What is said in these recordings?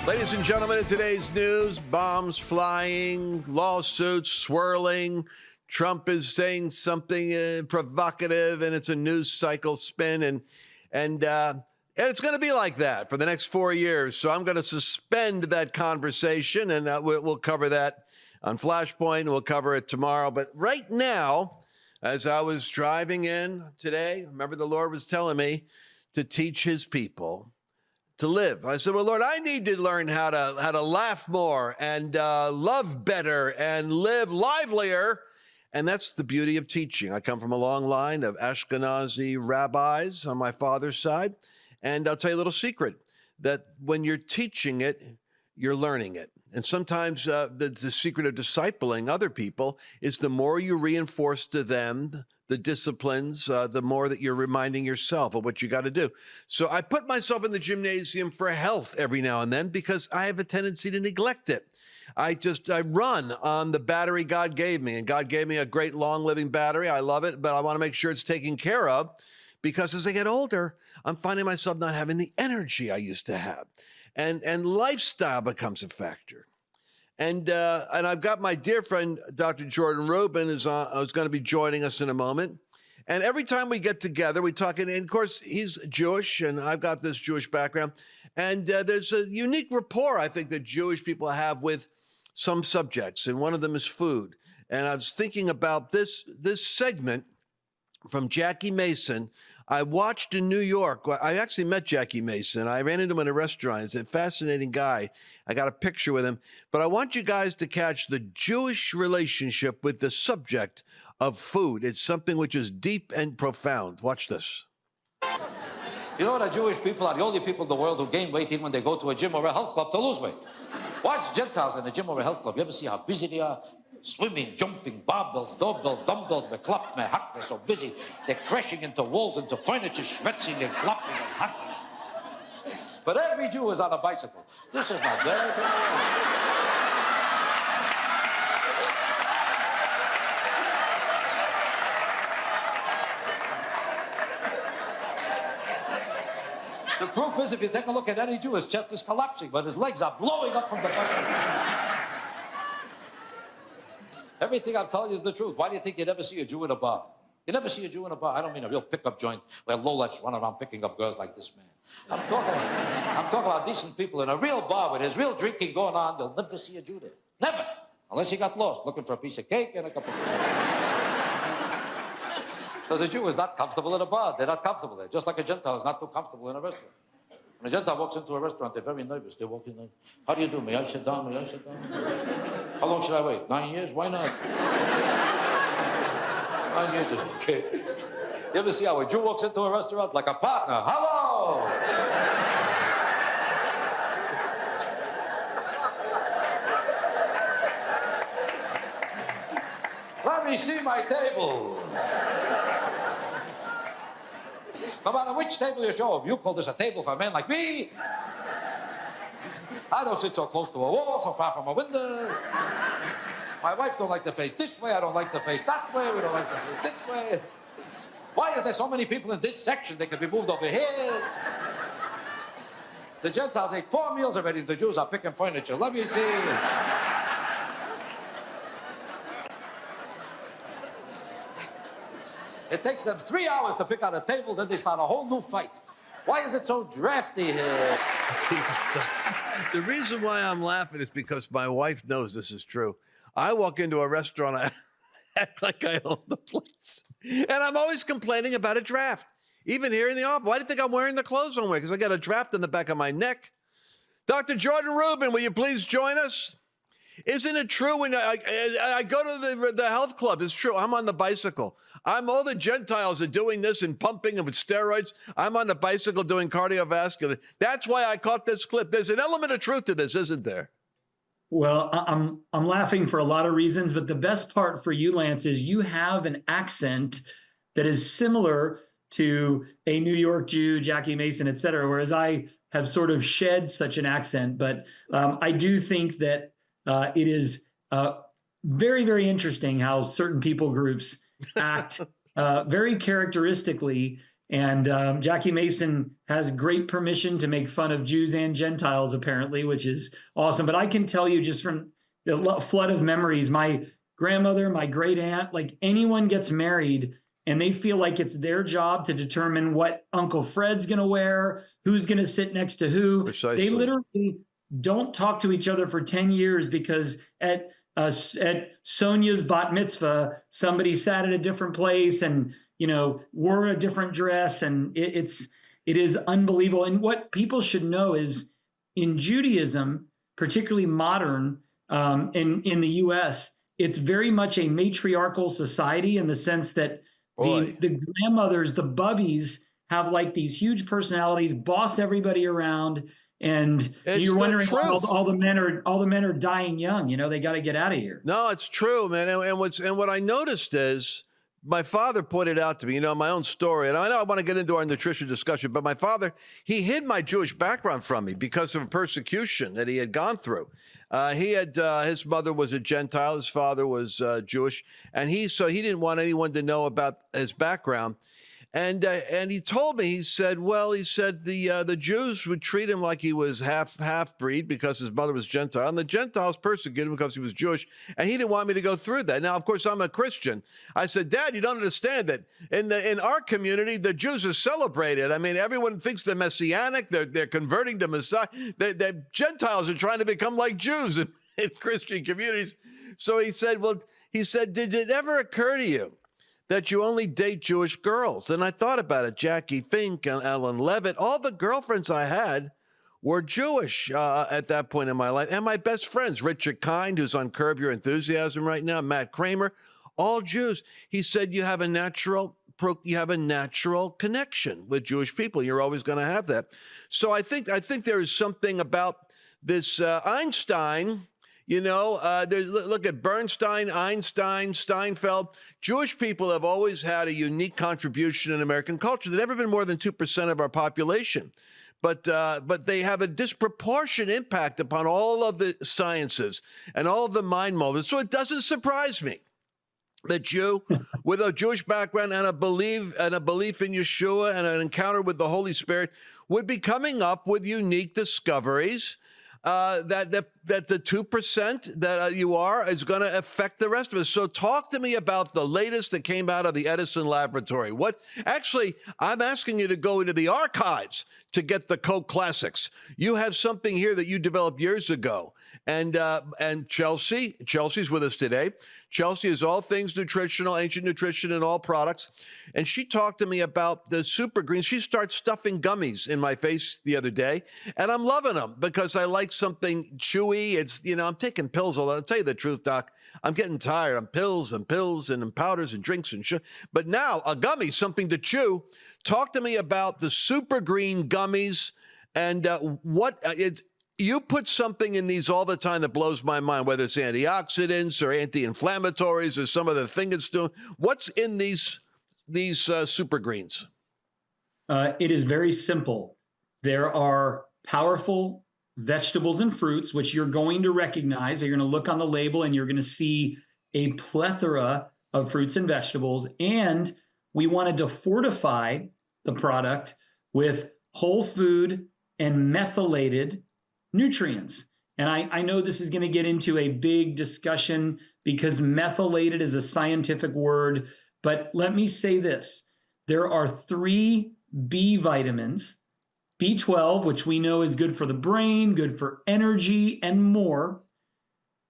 Ladies and gentlemen, in today's news, bombs flying, lawsuits swirling. Trump is saying something provocative, and it's a news cycle spin, and it's going to be like that for the next 4 years. So I'm going to suspend that conversation, and we'll cover that on Flashpoint. We'll cover it tomorrow. But right now, as I was driving in today, remember the Lord was telling me to teach his people to live. I said, well, Lord, I need to learn how to laugh more and love better and live livelier. And that's the beauty of teaching. I come from a long line of Ashkenazi rabbis on my father's side. And I'll tell you a little secret, that when you're teaching it, you're learning it. And sometimes the secret of discipling other people is the more you reinforce to them the disciplines, the more that you're reminding yourself of what you got to do. So I put myself in the gymnasium for health every now and then because I have a tendency to neglect it. I run on the battery God gave me, and God gave me a great long living battery. I love it, but I want to make sure it's taken care of because as I get older, I'm finding myself not having the energy I used to have. And lifestyle becomes a factor. And I've got my dear friend, Dr. Jordan Rubin, who's going to be joining us in a moment. And every time we get together, we talk, and of course, he's Jewish, and I've got this Jewish background. And there's a unique rapport, I think, that Jewish people have with some subjects, and one of them is food. And I was thinking about this segment from Jackie Mason. I watched in New York. I actually met Jackie Mason. I ran into him in a restaurant. He's a fascinating guy. I got a picture with him. But I want you guys to catch the Jewish relationship with the subject of food. It's something which is deep and profound. Watch this. You know, the Jewish people are the only people in the world who gain weight even when they go to a gym or a health club to lose weight. Watch Gentiles in a gym or a health club. You ever see how busy they are? Swimming, jumping, barbells, doorbells, dumbbells, meklap, mehak, they're so busy. They're crashing into walls, into furniture, schwitzing and clapping and hacking. But every Jew is on a bicycle. This is not good. The proof is, if you take a look at any Jew, his chest is collapsing, but his legs are blowing up from the bicycle. Everything I'm telling you is the truth. Why do you think you never see a Jew in a bar? You never see a Jew in a bar. I don't mean a real pickup joint where lowlifes run around picking up girls like this man. I'm talking about decent people in a real bar where there's real drinking going on. You'll never see a Jew there. Never. Unless you got lost looking for a piece of cake and a cup of tea. Because a Jew is not comfortable in a bar. They're not comfortable there. Just like a Gentile is not too comfortable in a restaurant. When a Gentile walks into a restaurant, they're very nervous. They walk in like, how do you do? May I sit down? May I sit down? How long should I wait? 9 years? Why not? 9 years is okay. You ever see how a Jew walks into a restaurant like a partner? Hello! Let me see my table. No matter which table you show him, you call this a table for a man like me? I don't sit so close to a wall, so far from a window. My wife don't like to face this way, I don't like to face that way, we don't like to face this way. Why is there so many people in this section? They could be moved over here. The Gentiles ate 4 meals already, the Jews are picking furniture. Let me see. It takes them 3 hours to pick out a table, then they start a whole new fight. Why is it so drafty here? The reason why I'm laughing is because my wife knows this is true. I walk into a restaurant, I act like I own the place. And I'm always complaining about a draft. Even here in the office. Why do you think I'm wearing the clothes I'm wearing? Because I got a draft in the back of my neck. Dr. Jordan Rubin, will you please join us? Isn't it true when I go to the health club? It's true. I'm on the bicycle. All the Gentiles are doing this and pumping and with steroids. I'm on the bicycle doing cardiovascular. That's why I caught this clip. There's an element of truth to this, isn't there? Well, I'm laughing for a lot of reasons, but the best part for you, Lance, is you have an accent that is similar to a New York Jew, Jackie Mason, et cetera, whereas I have sort of shed such an accent. But I do think that it is very, very interesting how certain people groups act very characteristically And Jackie Mason has great permission to make fun of Jews and Gentiles, apparently, which is awesome. But I can tell you just from the flood of memories, my grandmother, my great aunt, like anyone gets married and they feel like it's their job to determine what Uncle Fred's going to wear, who's going to sit next to who. Precisely. They literally don't talk to each other for 10 years because at Sonia's bat mitzvah, somebody sat at a different place and, wore a different dress. And it is unbelievable. And what people should know is in Judaism, particularly modern, in the US, it's very much a matriarchal society in the sense that the grandmothers, the bubbies, have like these huge personalities, boss everybody around, and you're wondering why all the men are dying young. They got to get out of here. No, it's true, man. And what I noticed is my father pointed out to me, my own story, and I know I want to get into our nutrition discussion, but my father, he hid my Jewish background from me because of persecution that he had gone through. His mother was a Gentile, his father was Jewish, and he didn't want anyone to know about his background. And he told me, he said the Jews would treat him like he was half breed because his mother was Gentile, and the Gentiles persecuted him because he was Jewish, and he didn't want me to go through that. Now, of course, I'm a Christian. I said, Dad, you don't understand that in our community, the Jews are celebrated. I mean, everyone thinks they're messianic. They're converting to Messiah. The Gentiles are trying to become like Jews in Christian communities. So he said, did it ever occur to you that you only date Jewish girls? And I thought about it. Jackie Fink and Ellen Levitt, all the girlfriends I had were Jewish at that point in my life. And my best friends, Richard Kind, who's on Curb Your Enthusiasm right now, Matt Kramer, all Jews. He said, you have a natural connection with Jewish people. You're always going to have that. So I think there is something about this Einstein. Look at Bernstein, Einstein, Steinfeld. Jewish people have always had a unique contribution in American culture. They've never been more than 2% of our population. But they have a disproportionate impact upon all of the sciences and all of the mind molders. So it doesn't surprise me that Jew with a Jewish background and a belief in Yeshua and an encounter with the Holy Spirit would be coming up with unique discoveries that the 2% that you are is going to affect the rest of us. So talk to me about the latest that came out of the Edison laboratory. I'm asking you to go into the archives to get the Coke classics. You have something here that you developed years ago. And Chelsea's with us today. Chelsea is all things nutritional, ancient nutrition, and all products. And she talked to me about the Super Greens. She started stuffing gummies in my face the other day, and I'm loving them because I like something chewy. It's, I'm taking pills. I'll tell you the truth, Doc. I'm getting tired. I'm pills and powders and drinks and shit. But now a gummy, something to chew. Talk to me about the Super Green Gummies and you put something in these all the time that blows my mind, whether it's antioxidants or anti-inflammatories or some other thing it's doing. What's in these Super Greens? It is very simple. There are powerful vegetables and fruits, which you're going to recognize. You're going to look on the label and you're going to see a plethora of fruits and vegetables. And we wanted to fortify the product with whole food and methylated nutrients. And I know this is going to get into a big discussion because methylated is a scientific word, but let me say this. There are 3 B vitamins, B12, which we know is good for the brain, good for energy and more,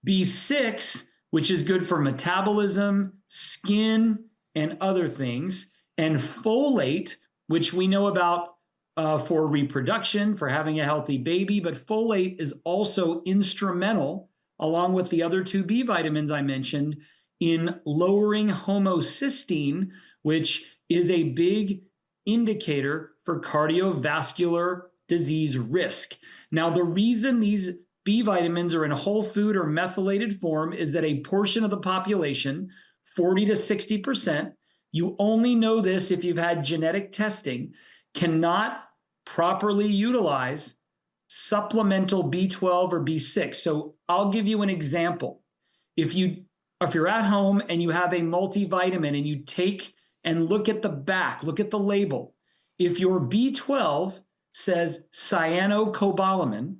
B6, which is good for metabolism, skin, and other things, and folate, which we know about for reproduction, for having a healthy baby, but folate is also instrumental, along with the other 2 B vitamins I mentioned, in lowering homocysteine, which is a big indicator for cardiovascular disease risk. Now, the reason these B vitamins are in whole food or methylated form is that a portion of the population, 40 to 60%, you only know this if you've had genetic testing, cannot properly utilize supplemental B12 or B6. So I'll give you an example. If you're at home and you have a multivitamin and you take and look at the back, look at the label, if your B12 says cyanocobalamin,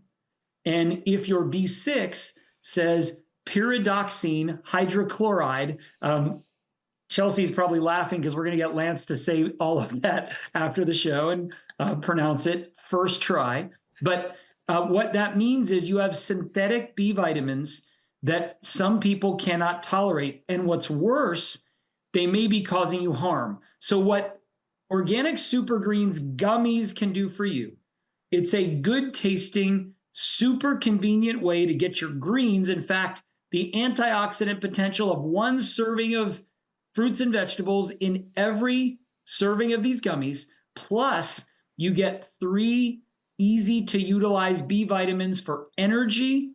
and if your B6 says pyridoxine hydrochloride, Chelsea's probably laughing because we're going to get Lance to say all of that after the show and pronounce it first try. But what that means is you have synthetic B vitamins that some people cannot tolerate. And what's worse, they may be causing you harm. So what Organic Super Greens gummies can do for you, it's a good tasting, super convenient way to get your greens. In fact, the antioxidant potential of one serving of fruits and vegetables in every serving of these gummies, plus you get 3 easy to utilize B vitamins for energy,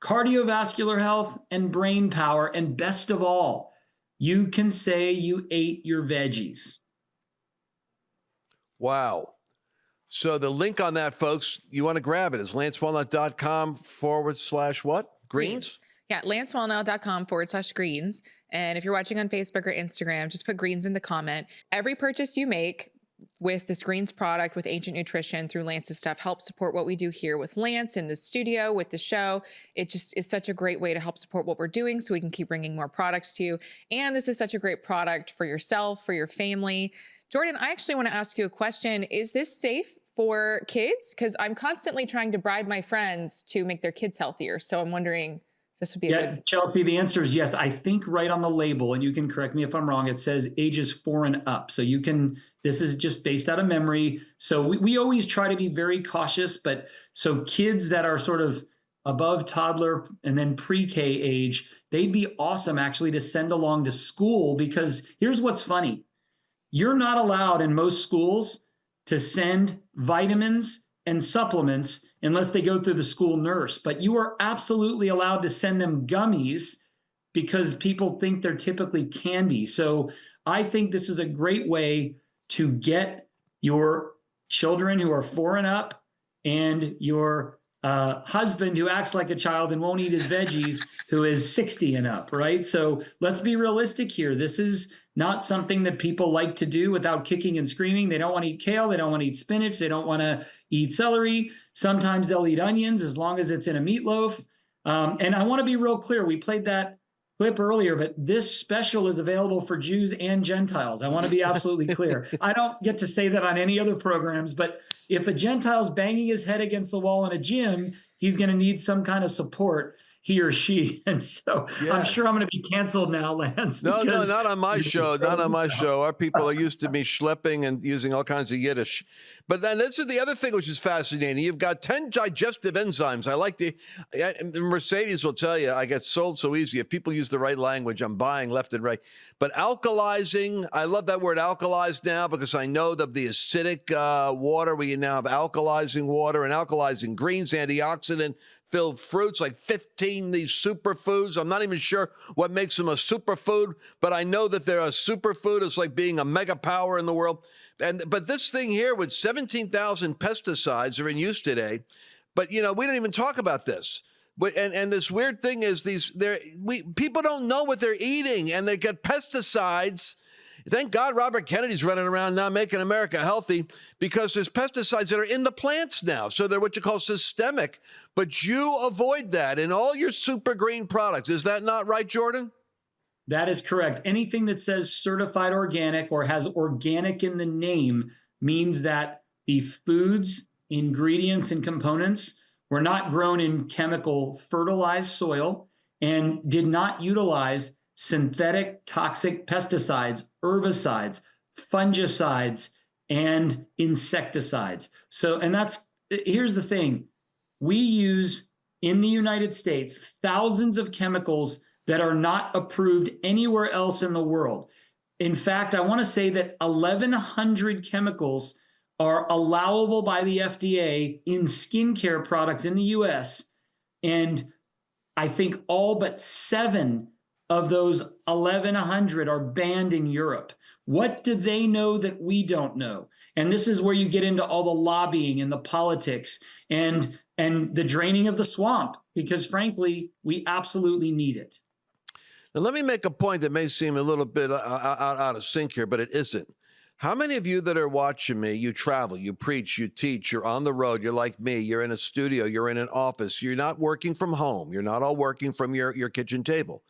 cardiovascular health, and brain power. And best of all, you can say you ate your veggies. Wow. So the link on that, folks, you want to grab it, is lancewallnau.com/what? Greens? Yeah, lancewallnau.com/greens. And if you're watching on Facebook or Instagram, just put greens in the comment. Every purchase you make with this greens product, with Ancient Nutrition through Lance's stuff, helps support what we do here with Lance in the studio, with the show. It just is such a great way to help support what we're doing so we can keep bringing more products to you. And this is such a great product for yourself, for your family. Jordan, I actually want to ask you a question. Is this safe for kids? Because I'm constantly trying to bribe my friends to make their kids healthier. So I'm wondering, this would be a good... Chelsea, the answer is yes. I think right on the label, and you can correct me if I'm wrong, it says ages 4 and up. So you can, this is just based out of memory. So we always try to be very cautious, but so kids that are sort of above toddler and then pre-K age, they'd be awesome actually to send along to school, because here's what's funny. You're not allowed in most schools to send vitamins and supplements unless they go through the school nurse. But you are absolutely allowed to send them gummies because people think they're typically candy. So I think this is a great way to get your children who are 4 and up and your husband who acts like a child and won't eat his veggies who is 60 and up, right? So let's be realistic here. This is not something that people like to do without kicking and screaming. They don't want to eat kale. They don't want to eat spinach. They don't want to eat celery. Sometimes they'll eat onions as long as it's in a meatloaf. And I want to be real clear. We played that clip earlier, but this special is available for Jews and Gentiles. I want to be absolutely clear. I don't get to say that on any other programs, but if a Gentile's banging his head against the wall in a gym, he's going to need some kind of support, he or she. And so I'm sure I'm going to be canceled now, Lance. No, not on my show. Not on my show. Our people are used to me schlepping and using all kinds of Yiddish. But then this is the other thing which is fascinating. You've got 10 digestive enzymes. I like to, Mercedes will tell you, I get sold so easy. If people use the right language, I'm buying left and right. But alkalizing, I love that word alkalize now, because I know that the acidic water, we now have alkalizing water and alkalizing greens, antioxidant filled fruits, like 15 these superfoods. I'm not even sure what makes them a superfood, but I know that they're a superfood. It's like being a mega power in the world. But this thing here with 17,000 pesticides are in use today. But, we don't even talk about this. And this weird thing is people don't know what they're eating, and they get pesticides. Thank God Robert Kennedy's running around now making America healthy, because there's pesticides that are in the plants now. So they're what you call systemic. But you avoid that in all your super green products. Is that not right, Jordan? That is correct. Anything that says certified organic or has organic in the name means that the foods, ingredients, and components were not grown in chemical fertilized soil and did not utilize synthetic toxic pesticides, herbicides, fungicides, and insecticides. So, here's the thing. We use in the United States thousands of chemicals that are not approved anywhere else in the world. In fact, I want to say that 1,100 chemicals are allowable by the FDA in skincare products in the US. And I think all but 7 of those 1,100 are banned in Europe. What do they know that we don't know? And this is where you get into all the lobbying and the politics and the draining of the swamp, because frankly, we absolutely need it. Now, let me make a point that may seem a little bit out of sync here, but it isn't. How many of you that are watching me, you travel, you preach, you teach, you're on the road, you're like me, you're in a studio, you're in an office, you're not working from home, you're not all working from your kitchen table.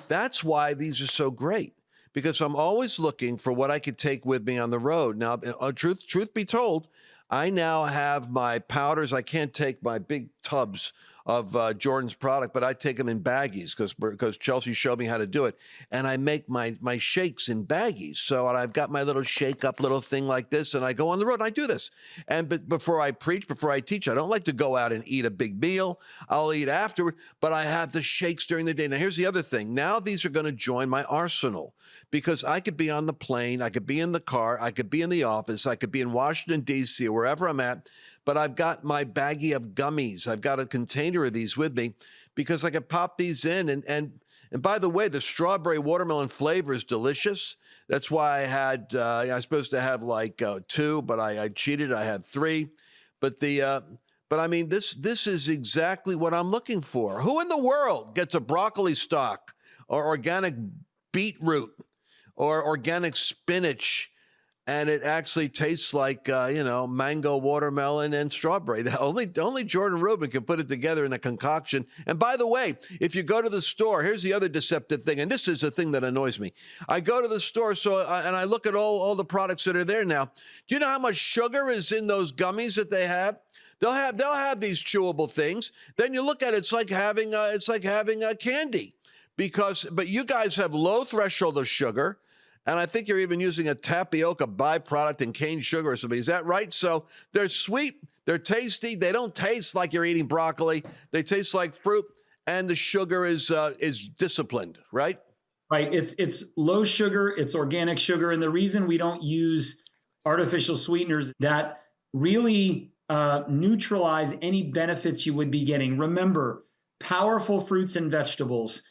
That's why these are so great, because I'm always looking for what I could take with me on the road. Now, truth be told, I now have my powders. I can't take my big tubs of Jordan's product, but I take them in baggies because Chelsea showed me how to do it. And I make my shakes in baggies. So I've got my little shake up little thing like this, and I go on the road and I do this. But before I preach, before I teach, I don't like to go out and eat a big meal. I'll eat afterward, but I have the shakes during the day. Now, here's the other thing. Now these are going to join my arsenal, because I could be on the plane, I could be in the car, I could be in the office, I could be in Washington, D.C., or wherever I'm at, but I've got my baggie of gummies. I've got a container of these with me because I can pop these in. And by the way, the strawberry watermelon flavor is delicious. That's why I was supposed to have like 2, but I cheated. I had 3. But I mean, this is exactly what I'm looking for. Who in the world gets a broccoli stalk or organic beetroot or organic spinach, and it actually tastes like, mango, watermelon, and strawberry? Only Jordan Rubin can put it together in a concoction. And by the way, if you go to the store, here's the other deceptive thing, and this is the thing that annoys me. I go to the store and I look at all the products that are there now. Do you know how much sugar is in those gummies that they have? They'll have these chewable things. Then you look at it, it's like having a candy, but you guys have low threshold of sugar. And I think you're even using a tapioca byproduct and cane sugar or something. Is that right? So they're sweet, they're tasty, they don't taste like you're eating broccoli. They taste like fruit, and the sugar is disciplined, right? Right. It's low sugar, it's organic sugar. And the reason we don't use artificial sweeteners that really neutralize any benefits you would be getting. Remember, powerful fruits and vegetables,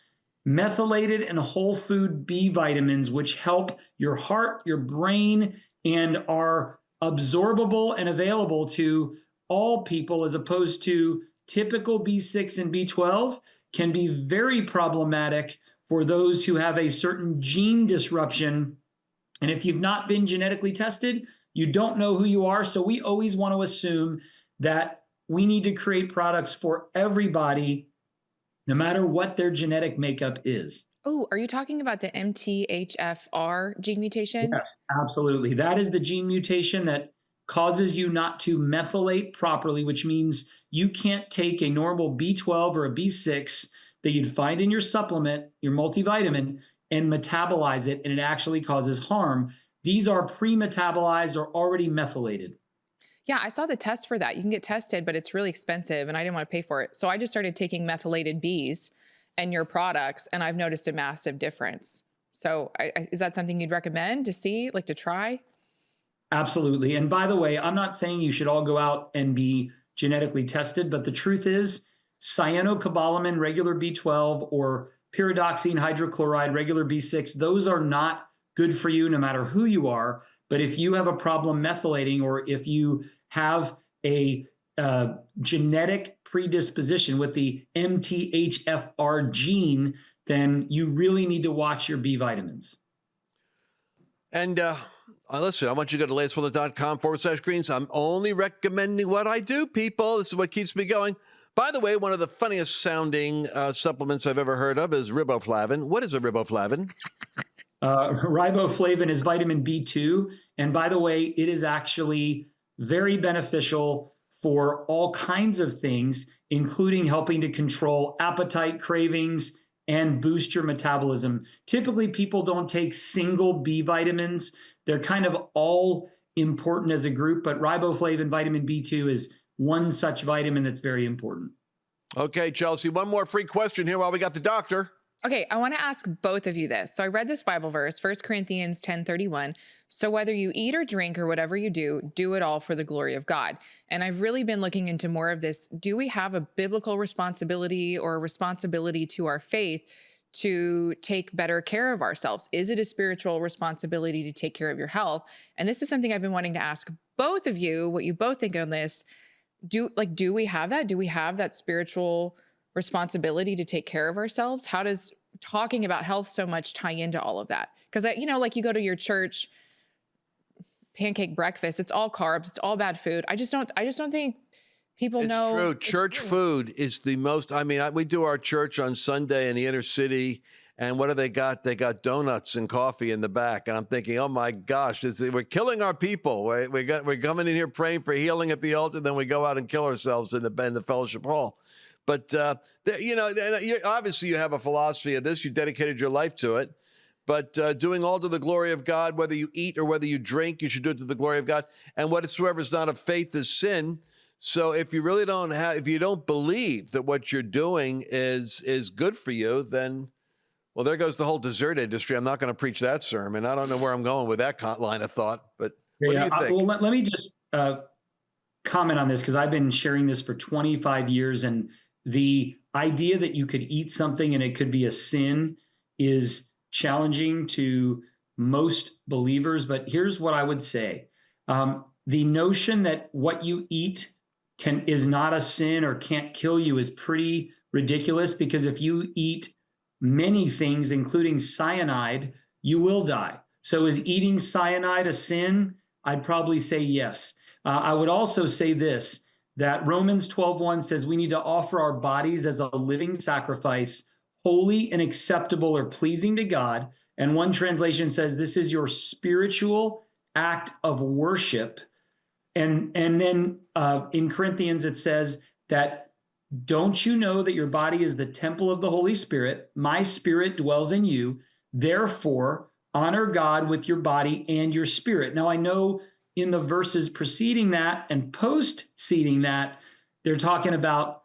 methylated and whole food B vitamins, which help your heart, your brain, and are absorbable and available to all people, as opposed to typical B6 and B12, can be very problematic for those who have a certain gene disruption. And if you've not been genetically tested, you don't know who you are. So we always want to assume that we need to create products for everybody, no matter what their genetic makeup is. Oh, are you talking about the MTHFR gene mutation? Yes, absolutely. That is the gene mutation that causes you not to methylate properly, which means you can't take a normal B12 or a B6 that you'd find in your supplement, your multivitamin, and metabolize it, and it actually causes harm. These are pre-metabolized or already methylated. Yeah, I saw the test for that. You can get tested, but it's really expensive, and I didn't want to pay for it. So I just started taking methylated Bs and your products, and I've noticed a massive difference. So is that something you'd recommend to see, like to try? Absolutely. And by the way, I'm not saying you should all go out and be genetically tested, but the truth is cyanocobalamin, regular B12, or pyridoxine hydrochloride, regular B6, those are not good for you no matter who you are. But if you have a problem methylating, or if you have a genetic predisposition with the MTHFR gene, then you really need to watch your B vitamins. And listen, I want you to go to lancewallnau.com/greens. I'm only recommending what I do, people. This is what keeps me going. By the way, one of the funniest sounding supplements I've ever heard of is riboflavin. What is a riboflavin? Riboflavin is vitamin B2. And by the way, it is actually very beneficial for all kinds of things, including helping to control appetite, cravings, and boost your metabolism. Typically, people don't take single B vitamins. They're kind of all important as a group, but riboflavin, vitamin B2 is one such vitamin that's very important. Okay, Chelsea, one more free question here while we got the doctor. Okay, I want to ask both of you this. So I read this Bible verse, 1 Corinthians 10:31. So whether you eat or drink or whatever you do it all for the glory of God. And I've really been looking into more of this. Do we have a biblical responsibility or a responsibility to our faith to take better care of ourselves? Is it a spiritual responsibility to take care of your health? And this is something I've been wanting to ask both of you, what you both think on this. Do we have that? Do we have that spiritual responsibility to take care of ourselves? How does talking about health so much tie into all of that? Because, like you go to your church pancake breakfast. It's all carbs. It's all bad food. I just don't think people know. True. Church food is the most, I mean, we do our church on Sunday in the inner city. And what do they got? They got donuts and coffee in the back. And I'm thinking, oh my gosh, we're killing our people. We're coming in here praying for healing at the altar. Then we go out and kill ourselves in the fellowship hall. But, obviously you have a philosophy of this. You dedicated your life to it. But doing all to the glory of God, whether you eat or whether you drink, you should do it to the glory of God. And whatsoever is not of faith is sin. So if you really if you don't believe that what you're doing is good for you, then, well, there goes the whole dessert industry. I'm not going to preach that sermon. I don't know where I'm going with that line of thought, but what do you think? Well, let me just comment on this, because I've been sharing this for 25 years, and the idea that you could eat something and it could be a sin is challenging to most believers. But here's what I would say. The notion that what you eat is not a sin or can't kill you is pretty ridiculous, because if you eat many things, including cyanide, you will die. So is eating cyanide a sin? I'd probably say yes. I would also say this, that Romans 12:1 says we need to offer our bodies as a living sacrifice, holy and acceptable or pleasing to God. And one translation says this is your spiritual act of worship. And then in Corinthians, it says that, don't you know that your body is the temple of the Holy Spirit? My spirit dwells in you. Therefore, honor God with your body and your spirit. Now, I know in the verses preceding that and post-ceding that, they're talking about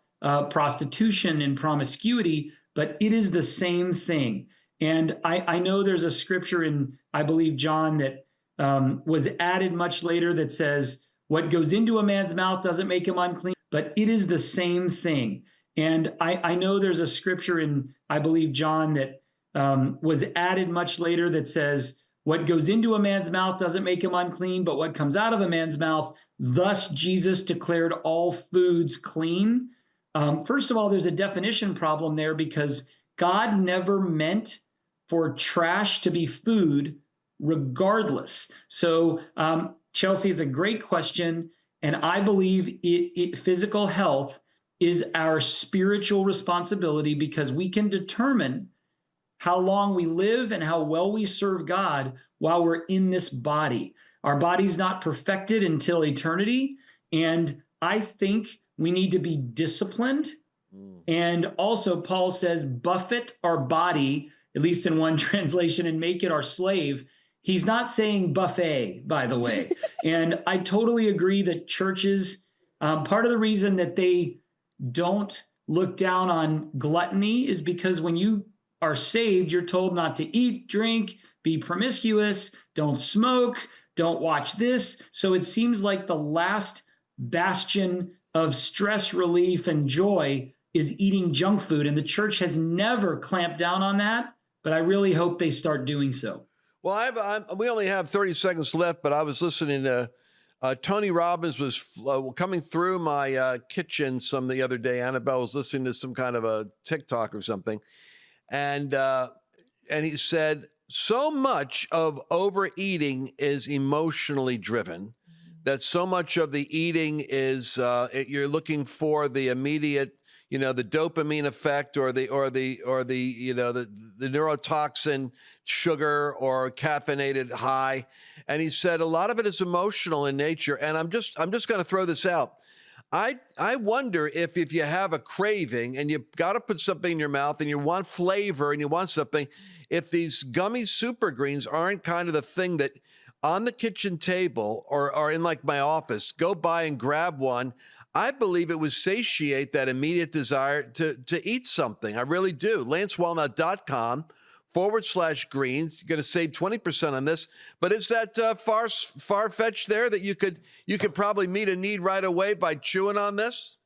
prostitution and promiscuity, but it is the same thing. And I know there's a scripture in, I believe, John, that was added much later that says, what goes into a man's mouth doesn't make him unclean, but it is the same thing. And I know there's a scripture in, I believe, John, that was added much later that says, what goes into a man's mouth doesn't make him unclean, but what comes out of a man's mouth, thus Jesus declared all foods clean. First of all, there's a definition problem there, because God never meant for trash to be food regardless. So Chelsea, is a great question. And I believe physical health is our spiritual responsibility, because we can determine how long we live and how well we serve God while we're in this body. Our body's not perfected until eternity. And I think we need to be disciplined. And also, Paul says, buffet our body, at least in one translation, and make it our slave. He's not saying buffet, by the way. And I totally agree that churches, part of the reason that they don't look down on gluttony is because when you are saved, you're told not to eat, drink, be promiscuous, don't smoke, don't watch this. So it seems like the last bastion of stress relief and joy is eating junk food. And the church has never clamped down on that, but I really hope they start doing so. Well, we only have 30 seconds left, but I was listening to Tony Robbins was coming through my kitchen the other day. Annabelle was listening to some kind of a TikTok or something. And he said, so much of overeating is emotionally driven, that so much of the eating is you're looking for the immediate, the dopamine effect or the neurotoxin sugar or caffeinated high. And he said a lot of it is emotional in nature. And I'm just going to throw this out. I wonder if you have a craving and you've got to put something in your mouth and you want flavor and you want something, if these gummy super greens aren't kind of the thing that on the kitchen table or in like my office, go by and grab one. I believe it would satiate that immediate desire to eat something. I really do. LanceWallnau.com/greens. You're going to save 20% on this. But is that far-fetched there that you could probably meet a need right away by chewing on this?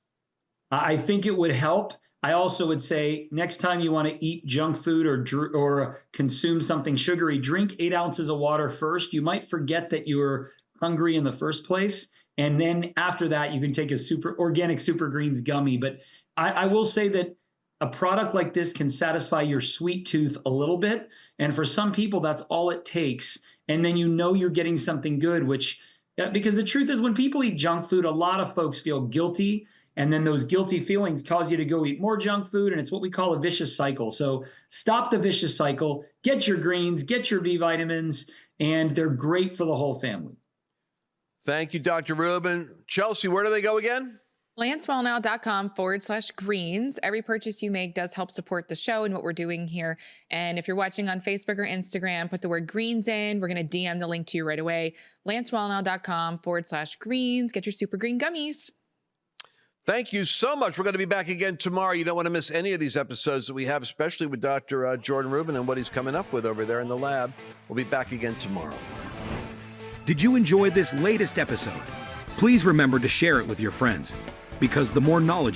I think it would help. I also would say next time you want to eat junk food or consume something sugary, drink 8 ounces of water first. You might forget that you were hungry in the first place. And then after that, you can take a organic Super Greens gummy. But I will say that a product like this can satisfy your sweet tooth a little bit. And for some people, that's all it takes. and then you know you're getting something good, which, because the truth is when people eat junk food, a lot of folks feel guilty, and then those guilty feelings cause you to go eat more junk food, and it's what we call a vicious cycle. So stop the vicious cycle, get your greens, get your B vitamins, and they're great for the whole family. Thank you, Dr. Rubin. Chelsea, where do they go again? LanceWallnau.com/greens. Every purchase you make does help support the show and what we're doing here. And if you're watching on Facebook or Instagram, put the word greens in. We're going to DM the link to you right away. LanceWallnau.com/greens. Get your Super Green Gummies. Thank you so much. We're going to be back again tomorrow. You don't want to miss any of these episodes that we have, especially with Dr. Jordan Rubin and what he's coming up with over there in the lab. We'll be back again tomorrow. Did you enjoy this latest episode? Please remember to share it with your friends, because the more knowledge